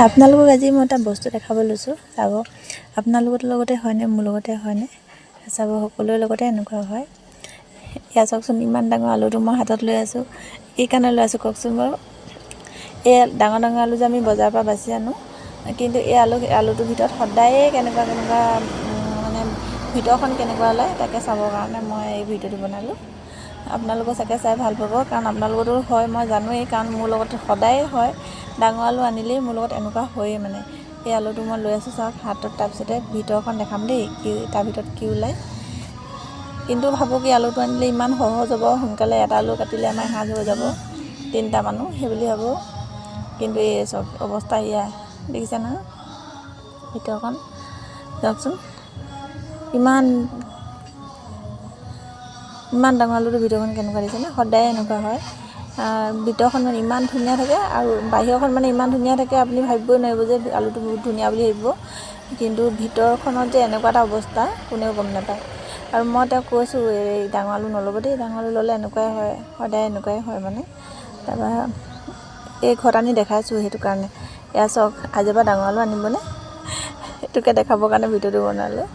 আপোনালোকক আজি মই এটা বস্তু দেখাব লৈছোঁ, চাব। আপোনালোকৰ লগতে হয়নে, মোৰ লগতে হয়নে চাব। সকলোৰে লগতে এনেকুৱা হয়। এয়া চাওকচোন, ইমান ডাঙৰ আলুটো মই হাতত লৈ আছোঁ। কি কাৰণে লৈ আছোঁ কওকচোন বাৰু। এই ডাঙৰ ডাঙৰ আলু যে আমি বজাৰৰ পৰা বাছি আনো, কিন্তু এই আলুটোৰ ভিতৰত সদায়ে কেনেকুৱা মানে ভিতৰখন কেনেকুৱা ওলায় তাকে চাবৰ কাৰণে মই এই ভিডিঅ'টো বনালোঁ। আপোনালোকে চাগে চাই ভাল পাব, কাৰণ আপোনালোকতো হয় মই জানোৱেই, কাৰণ মোৰ লগত সদায়ে হয়। ডাঙৰ আলু আনিলেই মোৰ লগত এনেকুৱা হয়েই মানে। এই আলুটো মই লৈ আছোঁ চাওক হাতত, তাৰপিছতে ভিতৰখন দেখাম দেই, কি তাৰ ভিতৰত কি ওলায়। কিন্তু ভাবোঁ কি আলুটো আনিলে ইমান সহজ হ'ব, সোনকালে এটা আলু কাটিলে আমাৰ এসাঁজ হৈ যাব, 3টা মানুহ সেইবুলি ভাবোঁ। কিন্তু এই চব অৱস্থা এয়া দেখিছে নহয়, ভিতৰখন চাওকচোন। ইমান ডাঙৰ আলুটোৰ ভিতৰখন কেনেকুৱা দিছেনে। সদায় এনেকুৱা হয়। ভিতৰখন মানে ইমান ধুনীয়া থাকে আৰু বাহিৰখন মানে ইমান ধুনীয়া থাকে, আপুনি ভাবিবই নোৱাৰিব যে আলুটো বহুত ধুনীয়া বুলি ভাবিব, কিন্তু ভিতৰখনত যে এনেকুৱা এটা অৱস্থা কোনেও গম নাপায়। আৰু মই তেওঁক কৈছোঁ এই ডাঙৰ আলু নল'ব দেই, ডাঙৰ আলু ল'লে এনেকুৱাই হয়, সদায় এনেকুৱাই হয় মানে। তাৰপৰা এই ঘৰত আনি দেখাইছোঁ সেইটো কাৰণে। এয়া চাওক, আজিৰ পৰা ডাঙৰ আলু আনিবনে সেইটোকে দেখাবৰ কাৰণে ভিডিঅ'টো বনালোঁ।